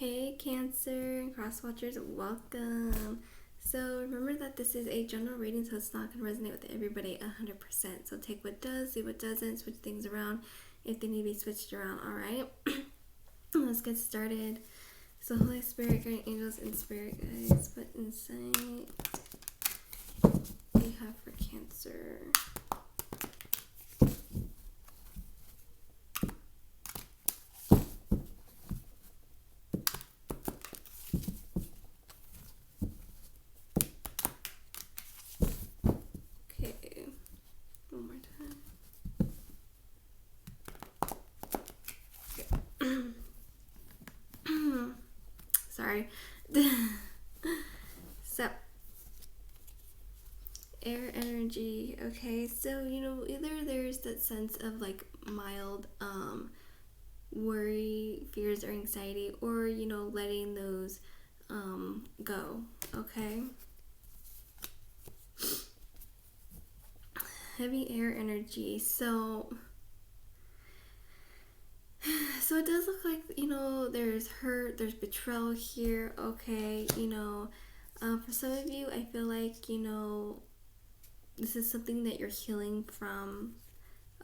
Hey Cancer and Cross Watchers, welcome. So remember that this is a general reading, so it's not going to resonate with everybody 100%. So take what does, leave what doesn't, switch things around if they need to be switched around, alright? Let's get started. So Holy Spirit, guardian angels, and spirit guides, what insight they have for Cancer? Okay, one more time. Okay. Sorry. So, air energy. Okay, so either there's that sense of like mild worry, fears, or anxiety, or letting those go. Okay. Heavy air energy. So it does look like there's hurt, there's betrayal here. Okay, for some of you, I feel like this is something that you're healing from.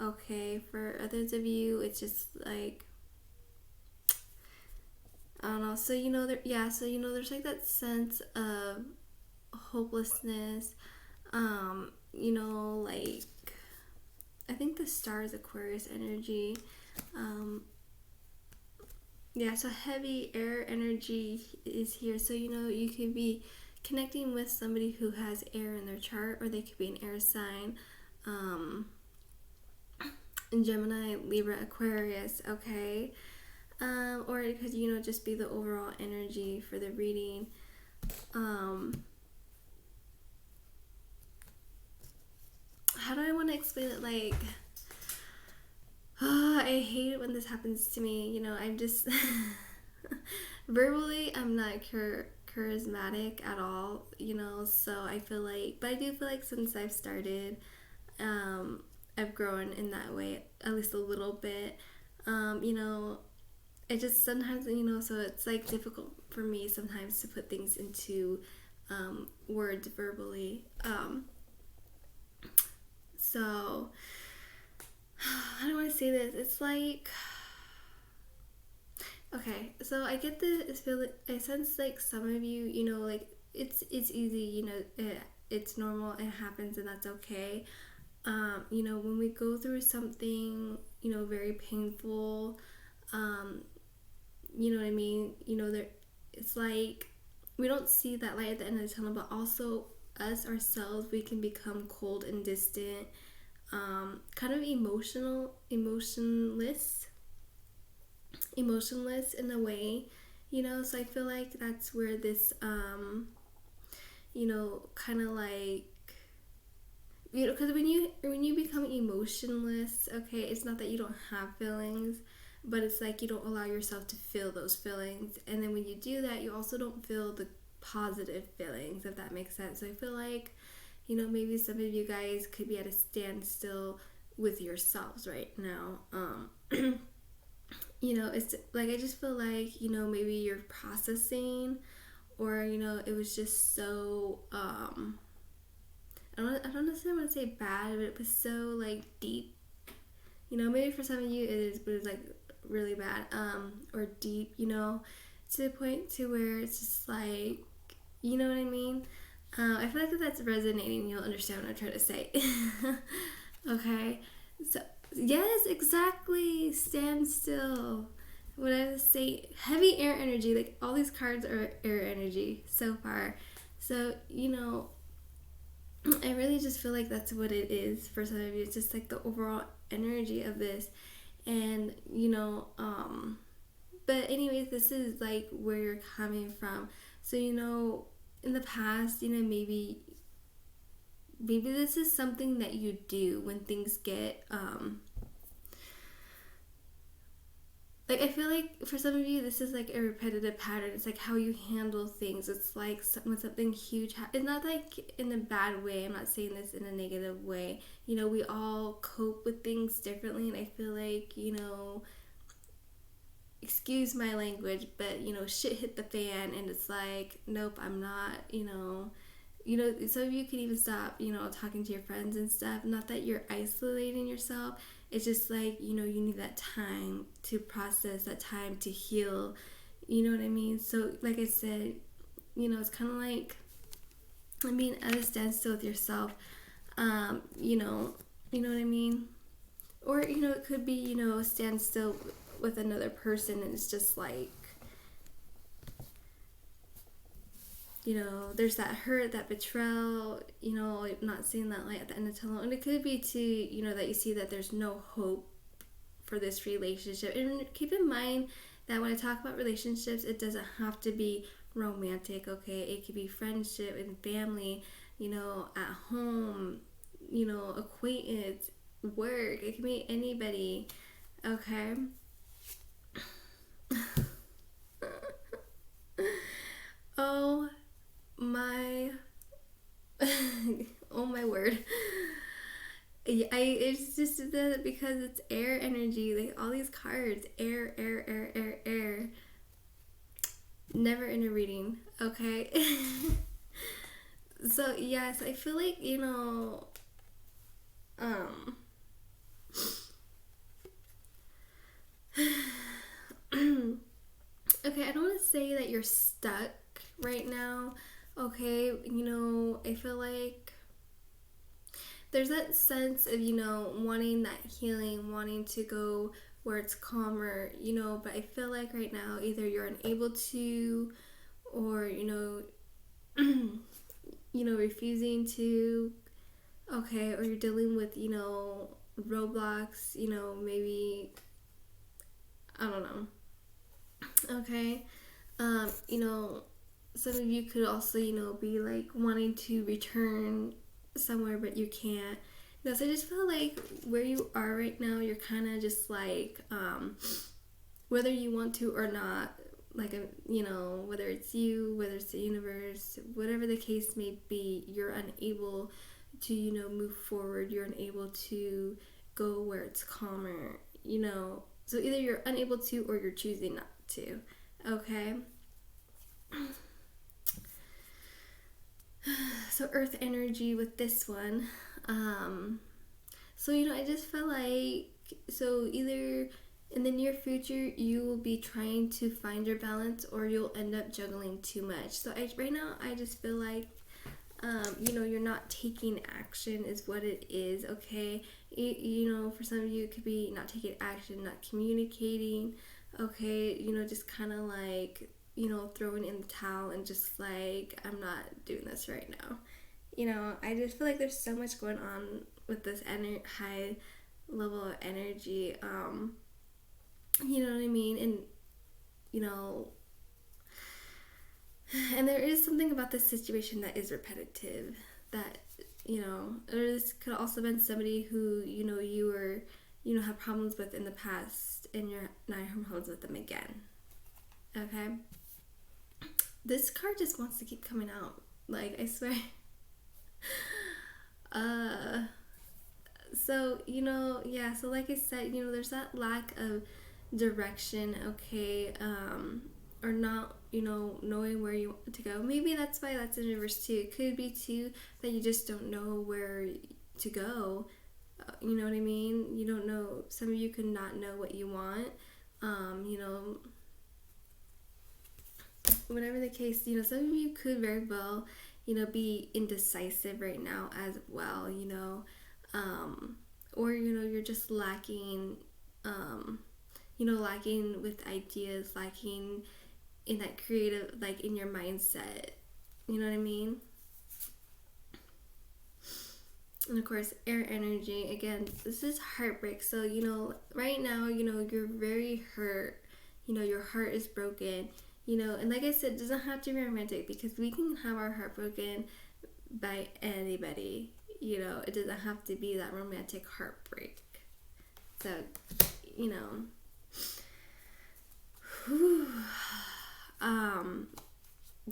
Okay, for others of you, it's just like I don't know. So there's like that sense of hopelessness. Like I think the star is Aquarius energy. So heavy air energy is here. So you could be connecting with somebody who has air in their chart, or they could be an air sign. In Gemini, Libra, Aquarius, okay? Or it could, just be the overall energy for the reading. How do I want to explain it? Like, I hate it when this happens to me. I'm just verbally, I'm not charismatic at all. So I feel like, but I do feel like since I've started, I've grown in that way at least a little bit. It just sometimes, so it's like difficult for me sometimes to put things into words verbally. So how do I say this? It's like, okay, so I get this feeling. I sense like some of you, like it's easy, it's normal, it happens, and that's okay. When we go through something, very painful, you know what I mean? It's like we don't see that light at the end of the tunnel, but also us ourselves, we can become cold and distant, kind of emotionless in a way, so I feel like that's where this kind of like, because when you become emotionless, okay, it's not that you don't have feelings, but it's like you don't allow yourself to feel those feelings, and then when you do that, you also don't feel the positive feelings, if that makes sense. So I feel like maybe some of you guys could be at a standstill with yourselves right now. It's like I just feel like maybe you're processing, or it was just so I don't necessarily want to say bad, but it was so like deep. Maybe for some of you it is, but it's like really bad, or deep, to the point to where it's just like, you know what I mean? I feel like if that's resonating, you'll understand what I'm trying to say. Okay, so yes, exactly. Stand still. What I was say, heavy air energy. Like all these cards are air energy so far. So I really just feel like that's what it is for some of you. It's just like the overall energy of this, and but anyways, this is like where you're coming from. So in the past, maybe this is something that you do when things get like, I feel like for some of you this is like a repetitive pattern. It's like how you handle things. It's like when something huge it's not like in a bad way. I'm not saying this in a negative way. We all cope with things differently, and I feel like excuse my language, but shit hit the fan, and it's like, nope, I'm not, some of you could even stop, talking to your friends and stuff. Not that you're isolating yourself. It's just like, you need that time to process, that time to heal. You know what I mean? So, like I said, it's kind of like being at a standstill with yourself. You know what I mean? Or, it could be, a standstill with another person, and it's just like, there's that hurt, that betrayal, not seeing that light at the end of the tunnel. And it could be too, that you see that there's no hope for this relationship. And keep in mind that when I talk about relationships, it doesn't have to be romantic, okay? It could be friendship and family, at home, acquaintance, work. It can be anybody, okay? Oh my oh my word. It's just that because it's air energy, like all these cards, air, air, air, air, air. Never in a reading, okay? So yes, I feel like, okay, I don't want to say that you're stuck right now, okay? I feel like there's that sense of, wanting that healing, wanting to go where it's calmer, but I feel like right now either you're unable to, or, refusing to, okay, or you're dealing with, roadblocks, maybe, I don't know, okay? Some of you could also, be like wanting to return somewhere, but you can't. So I just feel like where you are right now, you're kind of just like, whether you want to or not, like, whether it's you, whether it's the universe, whatever the case may be, you're unable to, move forward. You're unable to go where it's calmer, So either you're unable to or you're choosing not to, okay? So earth energy with this one. So, I just feel like, so either in the near future, you will be trying to find your balance, or you'll end up juggling too much. So right now, I just feel like, you're not taking action is what it is, okay? For some of you, it could be not taking action, not communicating, okay? Just kind of like, throwing in the towel and just like, I'm not doing this right now. I just feel like there's so much going on with this high level of energy. You know what I mean? And, and there is something about this situation that is repetitive. That, or this could also been somebody who, you were, have problems with in the past, and you're not having problems with them again. Okay? This card just wants to keep coming out. Like, I swear. So, yeah, so like I said, there's that lack of direction, okay, or not, knowing where you want to go. Maybe that's why that's in reverse too. It could be too that you just don't know where to go. You know what I mean? You don't know. Some of you could not know what you want. Whatever the case, some of you could very well, be indecisive right now as well, or, you're just lacking, lacking with ideas, lacking in that creative, like in your mindset, you know what I mean? And of course, air energy, again, this is heartbreak. So, right now, you're very hurt, your heart is broken, and like I said, it doesn't have to be romantic, because we can have our heart broken by anybody, it doesn't have to be that romantic heartbreak. So,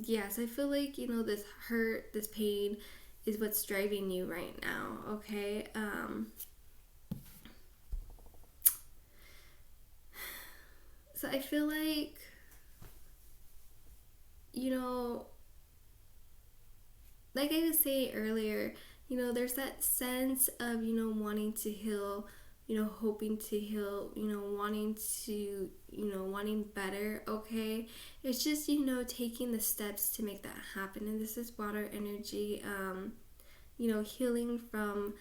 yes, I feel like, this hurt, this pain is what's driving you right now, okay? So So I feel like, you know, like I was saying earlier, there's that sense of, wanting to heal, hoping to heal, wanting better, okay? It's just, taking the steps to make that happen. And this is water energy, healing from,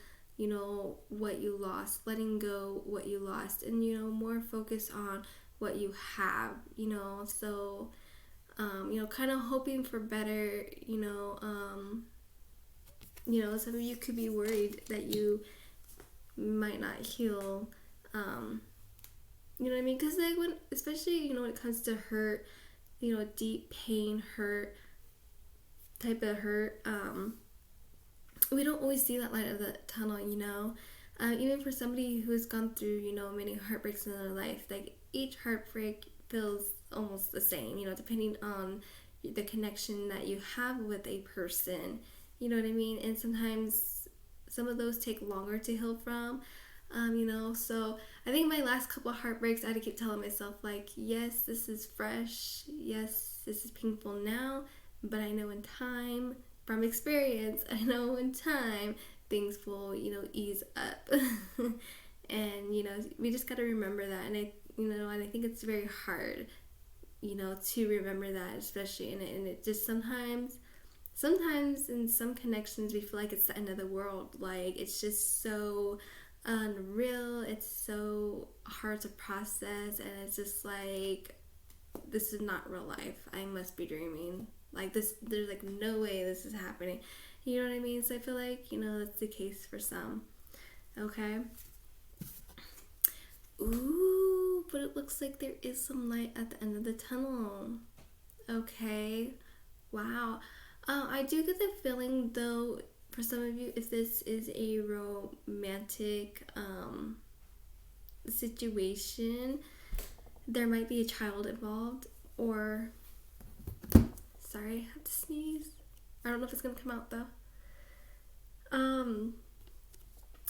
what you lost, letting go what you lost, and, more focus on what you have, so, kind of hoping for better, some of you could be worried that you might not heal, you know what I mean? Because, like, especially, when it comes to hurt, deep pain, hurt, type of hurt, we don't always see that light of the tunnel, even for somebody who's gone through, many heartbreaks in their life, like, each heartbreak feels almost the same, depending on the connection that you have with a person, you know what I mean? And sometimes some of those take longer to heal from, so I think my last couple of heartbreaks, I had to keep telling myself, like, yes, this is fresh, yes, this is painful now, but I know in time, from experience, I know in time things will, ease up. And, we just got to remember that. And I think it's very hard, to remember that, especially and it just sometimes in some connections we feel like it's the end of the world. Like, it's just so unreal, it's so hard to process, and it's just like, this is not real life, I must be dreaming. Like, this, there's like no way this is happening. You know what I mean? So I feel like, that's the case for some. Okay. Ooh, but it looks like there is some light at the end of the tunnel. Okay. Wow. I do get the feeling, though, for some of you, if this is a romantic situation, there might be a child involved, or... Sorry, I have to sneeze. I don't know if it's gonna come out though.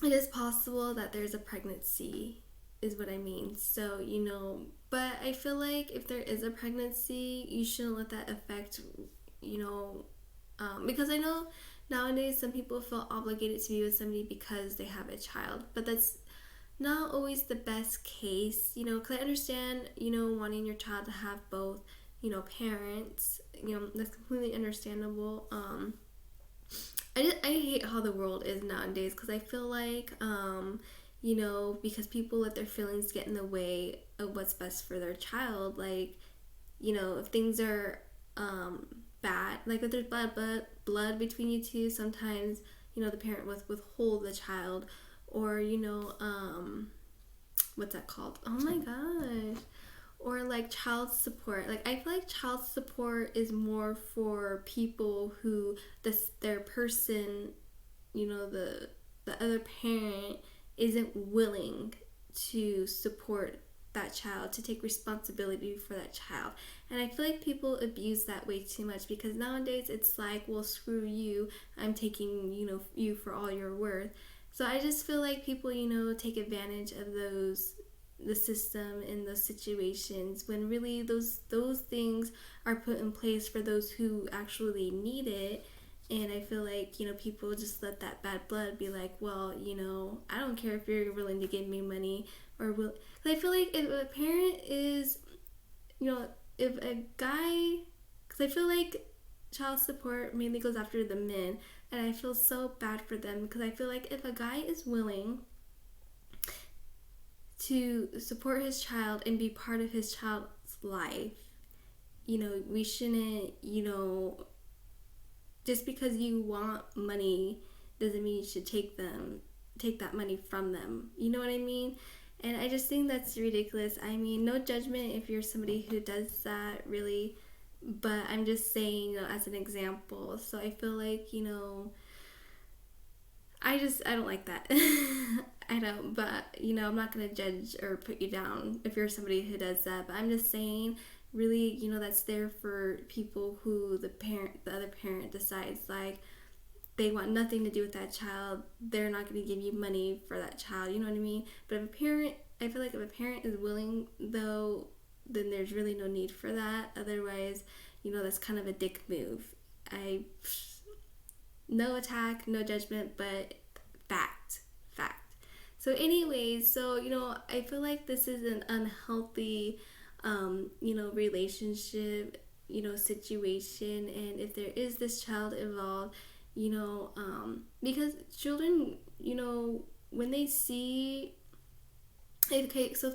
It is possible that there's a pregnancy, is what I mean. So, but I feel like if there is a pregnancy, you shouldn't let that affect, because I know nowadays some people feel obligated to be with somebody because they have a child, but that's not always the best case, because I understand, wanting your child to have both, parents, that's completely understandable. I hate how the world is nowadays, because I feel like, because people let their feelings get in the way of what's best for their child, like, if things are, bad, like if there's blood between you two, sometimes, the parent withhold the child, or, what's that called? Oh my gosh. Or like child support. Like, I feel like child support is more for people who their person, the other parent isn't willing to support that child, to take responsibility for that child. And I feel like people abuse that way too much, because nowadays it's like, well, screw you, I'm taking, you for all you're worth. So I just feel like people, take advantage of the system in those situations, when really those things are put in place for those who actually need it. And I feel like, people just let that bad blood be like, well, I don't care if you're willing to give me money, or will. I feel like if a parent is, if a guy, because I feel like child support mainly goes after the men, and I feel so bad for them, because I feel like if a guy is willing to support his child and be part of his child's life, we shouldn't, just because you want money doesn't mean you should take that money from them. You know what I mean? And I just think that's ridiculous. I mean, no judgment if you're somebody who does that, really, but I'm just saying, as an example. So I feel like, I don't like that. I don't, but, I'm not going to judge or put you down if you're somebody who does that, but I'm just saying, really, that's there for people who the other parent decides, like, they want nothing to do with that child, they're not going to give you money for that child, you know what I mean? But if a parent, I feel like if a parent is willing, though, then there's really no need for that. Otherwise, that's kind of a dick move. No attack, no judgment, but fact. So anyways, I feel like this is an unhealthy, relationship, situation. And if there is this child involved, because children, when they see, okay, so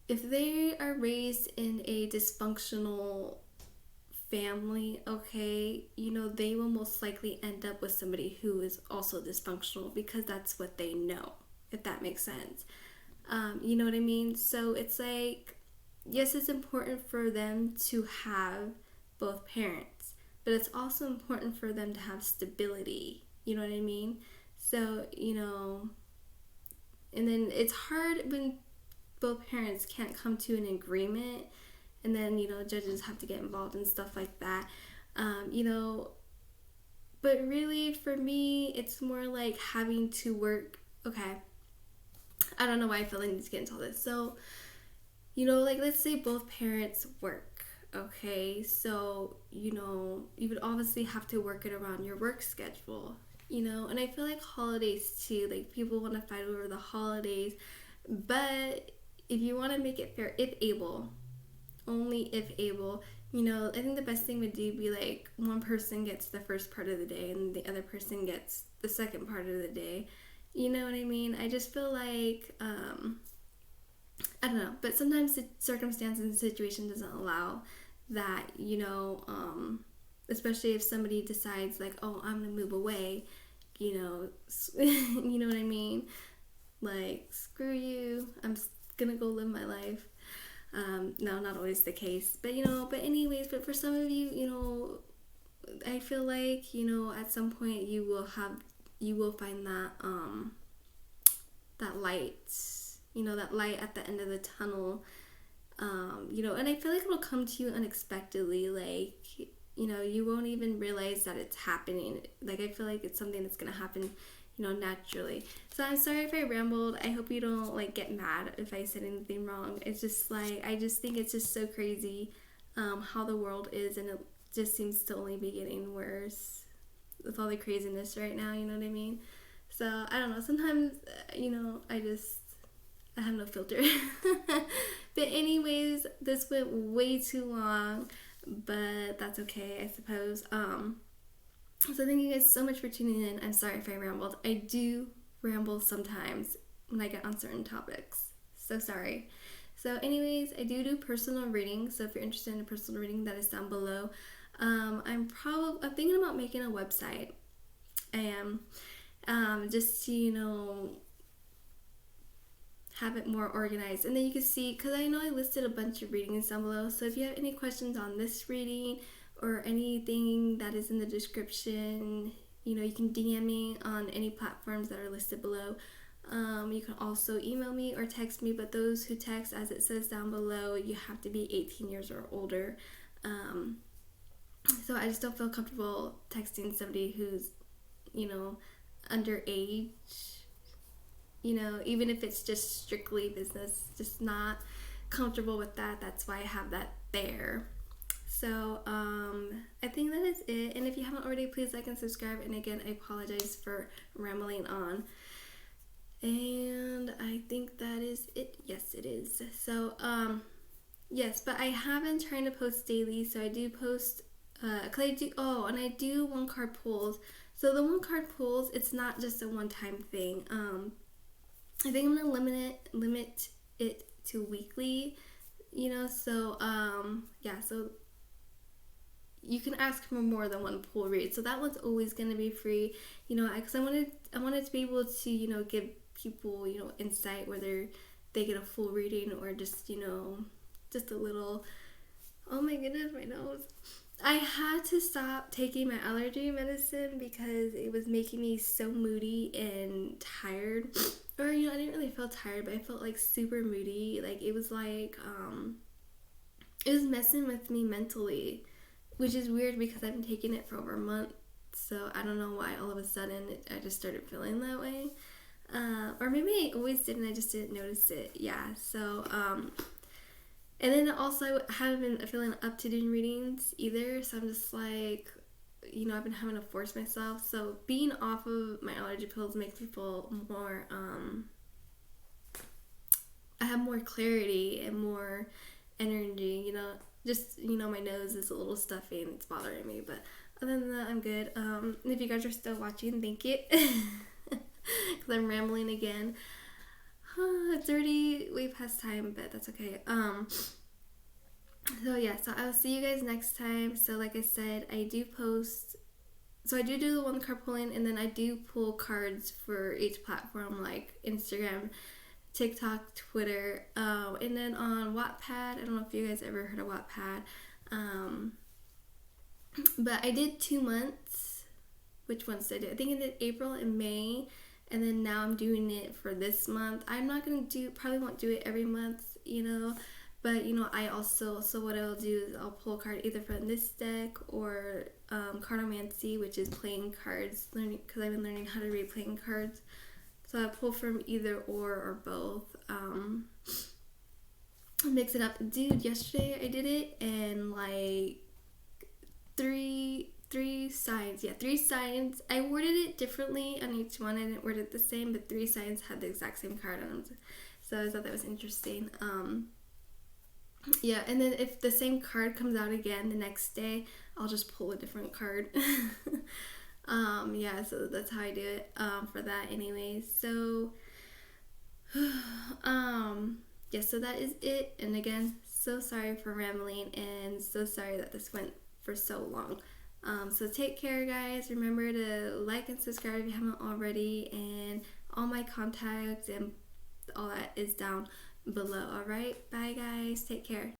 if they are raised in a dysfunctional family, okay, they will most likely end up with somebody who is also dysfunctional, because that's what they know, if that makes sense. You know what I mean? So it's like, yes, it's important for them to have both parents, but it's also important for them to have stability. You know what I mean? So, and then it's hard when both parents can't come to an agreement, and then, judges have to get involved and stuff like that. But really for me, it's more like having to work. Okay, I don't know why I feel like I need to get into all this. So, like, let's say both parents work. Okay, so, you would obviously have to work it around your work schedule, and I feel like holidays too, like, people want to fight over the holidays, but if you want to make it fair, if able, only if able, I think the best thing would be like, one person gets the first part of the day and the other person gets the second part of the day. You know what I mean? I just feel like, I don't know, but sometimes the circumstances and the situation doesn't allow that, especially if somebody decides like, oh, I'm gonna move away, you know what I mean? Like, screw you, I'm gonna go live my life. No, not always the case, but but for some of you, I feel like, at some point you will find that, that light, that light at the end of the tunnel, and I feel like it'll come to you unexpectedly, like, you won't even realize that it's happening. Like, I feel like it's something that's gonna happen, naturally. So I'm sorry if I rambled. I hope you don't, like, get mad if I said anything wrong. It's just like, I just think it's just so crazy, how the world is, and it just seems to only be getting worse with all the craziness right now, you know what I mean? So, I don't know, sometimes, I have no filter. But anyways, this went way too long, but that's okay, I suppose. So thank you guys so much for tuning in. I'm sorry if I rambled. I do ramble sometimes when I get on certain topics. So sorry. So anyways, I do personal readings. So if you're interested in a personal reading, that is down below. I'm thinking about making a website. I am, just to, have it more organized. And then you can see, because I know I listed a bunch of readings down below. So if you have any questions on this reading, or anything that is in the description, you can DM me on any platforms that are listed below. You can also email me or text me, but those who text, as it says down below, you have to be 18 years or older. So I just don't feel comfortable texting somebody who's, underage, even if it's just strictly business, just not comfortable with that. That's why I have that there. So, I think that is it. And if you haven't already, please like and subscribe. And again, I apologize for rambling on. And I think that is it. Yes, it is. So, yes, but I have been trying to post daily. So I do post, and I do one card pulls. So the one card pulls, it's not just a one-time thing. I think I'm going to limit it to weekly, so, yeah, so you can ask for more than one pull read. So that one's always going to be free, because I wanted to be able to, give people, insight, whether they get a full reading or just, just a little. Oh my goodness, my nose. I had to stop taking my allergy medicine because it was making me so moody and tired. Or, I didn't really feel tired, but I felt like super moody. Like, it was like, it was messing with me mentally, which is weird because I've been taking it for over a month. So I don't know why all of a sudden I just started feeling that way. Or maybe I always did and I just didn't notice it. Yeah, so, And then also I haven't been feeling up to doing readings either, so I'm just like, I've been having to force myself. So being off of my allergy pills makes me feel more, I have more clarity and more energy, just, my nose is a little stuffy and it's bothering me, but other than that, I'm good. And if you guys are still watching, thank you. Because I'm rambling again. It's already way past time, but that's okay. So yeah, so I'll see you guys next time. So like I said, I do post, so I do the one card pulling, and then I do pull cards for each platform like Instagram, TikTok, Twitter, and then on Wattpad. I don't know if you guys ever heard of Wattpad, but I did 2 months. Which ones did I do? I think I did April and May, and then now I'm doing it for this month. I'm not gonna probably won't do it every month, but I also, so what I'll do is I'll pull a card either from this deck or cardomancy, which is playing cards, because I've been learning how to read playing cards. So I pull from either or both. Mix it up. Dude, yesterday I did it, and like three signs. Yeah, 3 signs. I worded it differently on each one. I didn't word it the same, but 3 signs had the exact same card on them. So I thought that was interesting. Yeah, and then if the same card comes out again the next day, I'll just pull a different card. Yeah, so that's how I do it for that anyways. So yeah, so that is it. And again, so sorry for rambling, and so sorry that this went for so long. So take care, guys. Remember to like and subscribe if you haven't already, and all my contacts and all that is down below. All right, bye guys, take care.